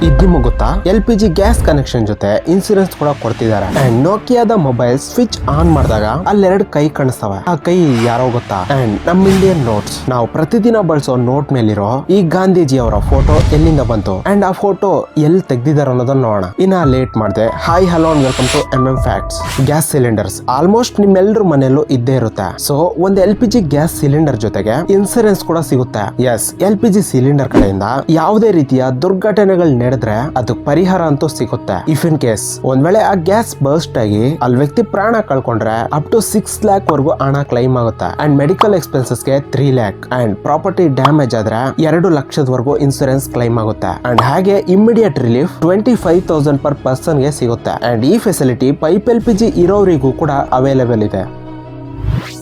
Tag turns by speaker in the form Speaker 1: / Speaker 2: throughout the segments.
Speaker 1: ಇದು ನಿಮಗೆ ಗೊತ್ತಾ? LPG ಗ್ಯಾಸ್ ಕನೆಕ್ಷನ್ ಜೊತೆ ಇನ್ಸೂರೆನ್ಸ್ ಕೂಡ ಕೊಡ್ತಿದ್ದಾರೆ. ಅಂಡ್ ನೋಕಿಯಾದ ಮೊಬೈಲ್ ಸ್ವಿಚ್ ಆನ್ ಮಾಡಿದಾಗ ಅಲ್ಲೆರಡು ಕೈ ಕಾಣಿಸ್ತವೆ. ಆ ಕೈ ಯಾರೋ ಗೊತ್ತಾ? ಅಂಡ್ ನಮ್ ಇಂಡಿಯನ್ ನೋಟ್ಸ್, ನಾವು ಪ್ರತಿದಿನ ಬಳಸೋ ನೋಟ್ ಮೇಲಿರೋ ಈ ಗಾಂಧೀಜಿ ಅವರ ಫೋಟೋ ಎಲ್ಲಿಂದ ಬಂತು ಅಂಡ್ ಆ ಫೋಟೋ ಎಲ್ಲಿ ತೆಗ್ದಿದಾರ ಅನ್ನೋದನ್ನ ನೋಡೋಣ. ಇನ್ನ ಲೇಟ್ ಮಾಡಿದೆ. Hi hello and welcome to MM facts. Gas cylinders almost ನಿಮ್ಮೆಲ್ಲರ ಮನೆಯಲ್ಲೂ ಇದ್ದೇ ಇರುತ್ತೆ. ಸೊ ಒಂದು LPG ಗ್ಯಾಸ್ ಸಿಲಿಂಡರ್ ಜೊತೆಗೆ ಇನ್ಸೂರೆನ್ಸ್ ಕೂಡ ಸಿಗುತ್ತೆ. ಎಸ್, LPG ಸಿಲಿಂಡರ್ ಕಡೆಯಿಂದ ಯಾವುದೇ ರೀತಿಯ ದುರ್ಘಟನೆಗಳು ನಡೆದ್ರೆ ಅದು ಪರಿಹಾರ ಅಂತೂ ಸಿಗುತ್ತೆ. ಇಫ್ ಇನ್ ಕೇಸ್ ಒಂದ್ ವೇಳೆ ಆ ಗ್ಯಾಸ್ ಬರ್ಸ್ಟ್ ಆಗಿ ಅಲ್ಲಿ ವ್ಯಕ್ತಿ ಪ್ರಾಣ ಕಳ್ಕೊಂಡ್ರೆ ಅಪ್ ಟು 6 lakh ವರೆಗೂ ಹಣ ಕ್ಲೈಮ್ ಆಗುತ್ತೆ. ಅಂಡ್ ಮೆಡಿಕಲ್ ಎಕ್ಸ್ಪೆನ್ಸಸ್ ಗೆ 3 lakh ಅಂಡ್ ಪ್ರಾಪರ್ಟಿ ಡ್ಯಾಮೇಜ್ ಆದ್ರೆ 2 ಲಕ್ಷದವರೆಗೂ ಇನ್ಸೂರೆನ್ಸ್ ಕ್ಲೈಮ್ ಆಗುತ್ತೆ. ಅಂಡ್ ಹಾಗೆ ಇಮಿಡಿಯೇಟ್ ರಿಲೀಫ್ 25,000 ಪರ್ ಪರ್ಸನ್ ಗೆ ಸಿಗುತ್ತೆ. ಅಂಡ್ ಈ ಫೆಸಿಲಿಟಿ ಪೈಪ್ LPG ಇರೋರಿಗೂ ಕೂಡ ಅವೈಲೇಬಲ್ ಇದೆ.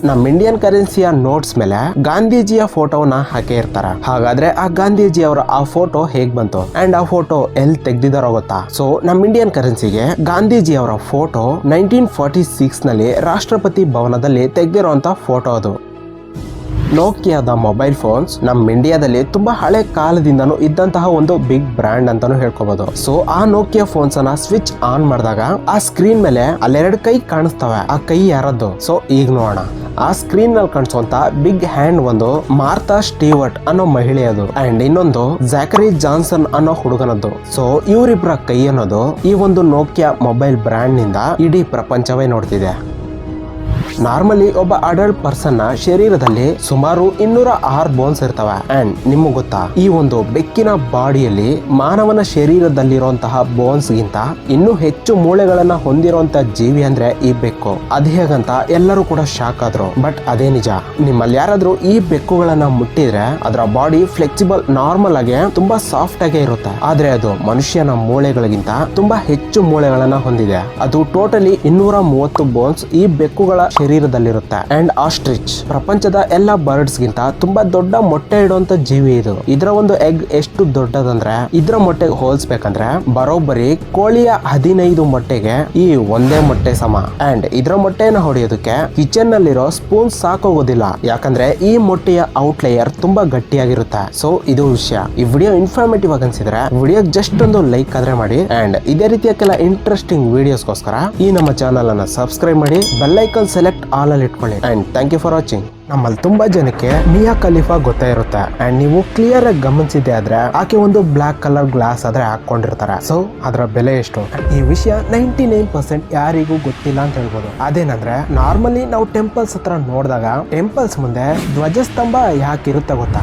Speaker 1: ನಮ್ಮ ಇಂಡಿಯನ್ ಕರೆನ್ಸಿಯ ನೋಟ್ಸ್ ಮೇಲೆ ಗಾಂಧೀಜಿಯ ಫೋಟೋನ ಹಾಕೇ ಇರ್ತಾರೆ. ಹಾಗಾದ್ರೆ ಆ ಗಾಂಧೀಜಿ ಅವರ ಆ ಫೋಟೋ ಹೇಗ್ ಬಂತು ಅಂಡ್ ಆ ಫೋಟೋ ಎಲ್ಲಿ ತೆಗ್ದಿದಾರೋ ಗೊತ್ತಾ? ಸೊ ನಮ್ಮ ಇಂಡಿಯನ್ ಕರೆನ್ಸಿಗೆ ಗಾಂಧೀಜಿ ಅವರ ಫೋಟೋ 1946 ನಲ್ಲಿ ರಾಷ್ಟ್ರಪತಿ ಭವನದಲ್ಲಿ ತೆಗ್ದಿರೋಂತ ಫೋಟೋ ಅದು. ನೋಕಿಯಾದ ಮೊಬೈಲ್ ಫೋನ್ಸ್ ನಮ್ಮ ಇಂಡಿಯಾದಲ್ಲಿ ತುಂಬಾ ಹಳೆ ಕಾಲದಿಂದನೂ ಇದ್ದಂತಹ ಒಂದು ಬಿಗ್ ಬ್ರ್ಯಾಂಡ್ ಅಂತಾನು ಹೇಳ್ಕೋಬಹುದು. ಸೊ ಆ ನೋಕಿಯಾ ಫೋನ್ಸ್ ಅನ್ನ ಸ್ವಿಚ್ ಆನ್ ಮಾಡಿದಾಗ ಆ ಸ್ಕ್ರೀನ್ ಮೇಲೆ ಅಲ್ಲೆರಡು ಕೈ ಕಾಣಿಸ್ತವೆ. ಆ ಕೈ ಯಾರದ್ದು? ಸೊ ಈಗ ನೋಡೋಣ. ಆ ಸ್ಕ್ರೀನ್ ನಲ್ಲಿ ಕಾಣಿಸುವಂತ ಬಿಗ್ ಹ್ಯಾಂಡ್ ಒಂದು ಮಾರ್ಥಾ ಸ್ಟೀವರ್ಟ್ ಅನ್ನೋ ಮಹಿಳೆಯದು ಅಂಡ್ ಇನ್ನೊಂದು ಝ್ಯಾಕರಿ ಜಾನ್ಸನ್ ಅನ್ನೋ ಹುಡುಗನದ್ದು. ಸೊ ಇವರಿಬ್ಬರ ಕೈ ಅನ್ನೋದು ಈ ಒಂದು ನೋಕಿಯಾ ಮೊಬೈಲ್ ಬ್ರ್ಯಾಂಡ್ ನಿಂದ ಇಡೀ ಪ್ರಪಂಚವೇ ನೋಡ್ತಿದೆ. ನಾರ್ಮಲಿ ಒಬ್ಬ ಅಡಲ್ಟ್ ಪರ್ಸನ್ ನ ಶರೀರದಲ್ಲಿ ಸುಮಾರು 206 ಬೋನ್ಸ್ ಇರ್ತವೆ. ಅಂಡ್ ನಿಮಗೆ ಗೊತ್ತಾ, ಈ ಒಂದು ಬೆಕ್ಕಿನ ಬಾಡಿಯಲ್ಲಿ ಮಾನವನ ಶರೀರದಲ್ಲಿರುವಂತಹ ಬೋನ್ಸ್ ಗಿಂತ ಇನ್ನೂ ಹೆಚ್ಚು ಮೂಳೆಗಳನ್ನ ಹೊಂದಿರುವಂತ ಜೀವಿ ಅಂದ್ರೆ ಈ ಬೆಕ್ಕು. ಅದ್ ಹೇಗಂತ ಎಲ್ಲರೂ ಕೂಡ ಶಾಕ್ ಆದ್ರು. ಬಟ್ ಅದೇ ನಿಜ. ನಿಮ್ಮಲ್ಲಿ ಯಾರಾದ್ರೂ ಈ ಬೆಕ್ಕುಗಳನ್ನ ಮುಟ್ಟಿದ್ರೆ ಅದರ ಬಾಡಿ ಫ್ಲೆಕ್ಸಿಬಲ್ ನಾರ್ಮಲ್ ಆಗಿ ತುಂಬಾ ಸಾಫ್ಟ್ ಆಗೇ ಇರುತ್ತೆ. ಆದ್ರೆ ಅದು ಮನುಷ್ಯನ ಮೂಳೆಗಳಿಗಿಂತ ತುಂಬಾ ಹೆಚ್ಚು ಮೂಳೆಗಳನ್ನ ಹೊಂದಿದೆ. ಅದು ಟೋಟಲಿ 230 ಬೋನ್ಸ್ ಈ ಬೆಕ್ಕುಗಳ ಶರೀರದಲ್ಲಿರುತ್ತೆ. ಅಂಡ್ ಆಸ್ಟ್ರಿಚ್ ಪ್ರಪಂಚದ ಎಲ್ಲ ಬರ್ಡ್ಸ್ ಗಿಂತ ತುಂಬಾ ದೊಡ್ಡ ಮೊಟ್ಟೆ ಇಡುವಂತ ಜೀವಿ ಇದು. ಇದರ ಒಂದು ಎಗ್ ಎಷ್ಟು ದೊಡ್ಡದಂದ್ರೆ ಇದರ ಮೊಟ್ಟೆಗೆ ಹೋಲಿಸಬೇಕಂದ್ರೆ ಬರೋಬ್ಬರಿ ಕೋಳಿಯ 15 ಮೊಟ್ಟೆಗೆ ಈ ಒಂದೇ ಮೊಟ್ಟೆ ಸಮ. ಅಂಡ್ ಇದರ ಮೊಟ್ಟೆಯನ್ನು ಹೊಡೆಯೋದಕ್ಕೆ ಕಿಚನ್ ನಲ್ಲಿರೋ ಸ್ಪೂನ್ ಸಾಕೋಗೋದಿಲ್ಲ. ಯಾಕಂದ್ರೆ ಈ ಮೊಟ್ಟೆಯ ಔಟ್ ಲೇಯರ್ ತುಂಬಾ ಗಟ್ಟಿಯಾಗಿರುತ್ತೆ. ಸೊ ಇದು ವಿಷಯ. ಈ ವಿಡಿಯೋ ಇನ್ಫಾರ್ಮೇಟಿವ್ ಆಗಿ ಅನ್ಸಿದ್ರೆ ವಿಡಿಯೋ ಜಸ್ಟ್ ಒಂದು ಲೈಕ್ ಆದ್ರೆ ಮಾಡಿ. ಅಂಡ್ ಇದೇ ರೀತಿಯ ಕೆಲ ಇಂಟ್ರೆಸ್ಟಿಂಗ್ ವಿಡಿಯೋಸ್ಗೋಸ್ಕರ ಈ ನಮ್ಮ ಚಾನಲ್ ಅನ್ನ ಸಬ್ಸ್ಕ್ರೈಬ್ ಮಾಡಿ, ಬೆಲ್ ಐಕಾನ್ ಸೆಲೆಕ್ಟ್ ಆಲ್ ಅಲ್ಲಿ ಇಟ್ಕೊಳ್ಳಿ. And thank you for watching. ನಮ್ಮಲ್ಲಿ ತುಂಬಾ ಜನಕ್ಕೆ ಮಿಯಾ ಖಲೀಫಾ ಗೊತ್ತೇ ಇರುತ್ತೆ. ಅಂಡ್ ನೀವು ಕ್ಲಿಯರ್ ಆಗಿ ಗಮನಿಸಿದ್ದೆ ಆದ್ರೆ ಆಕೆ ಒಂದು ಬ್ಲಾಕ್ ಕಲರ್ ಗ್ಲಾಸ್ ಆದ್ರೆ ಹಾಕೊಂಡಿರ್ತಾರೆ. ಸೊ ಅದರ ಬೆಲೆ ಎಷ್ಟು? ಈ ವಿಷಯ 99% ಯಾರಿಗೂ ಗೊತ್ತಿಲ್ಲ ಅಂತ ಹೇಳ್ಬೋದು. ಅದೇನಂದ್ರೆ ನಾರ್ಮಲಿ ನಾವು ಟೆಂಪಲ್ಸ್ ಹತ್ರ ನೋಡಿದಾಗ ಟೆಂಪಲ್ಸ್ ಮುಂದೆ ಧ್ವಜಸ್ತಂಭ ಯಾಕಿರುತ್ತೆ ಗೊತ್ತಾ?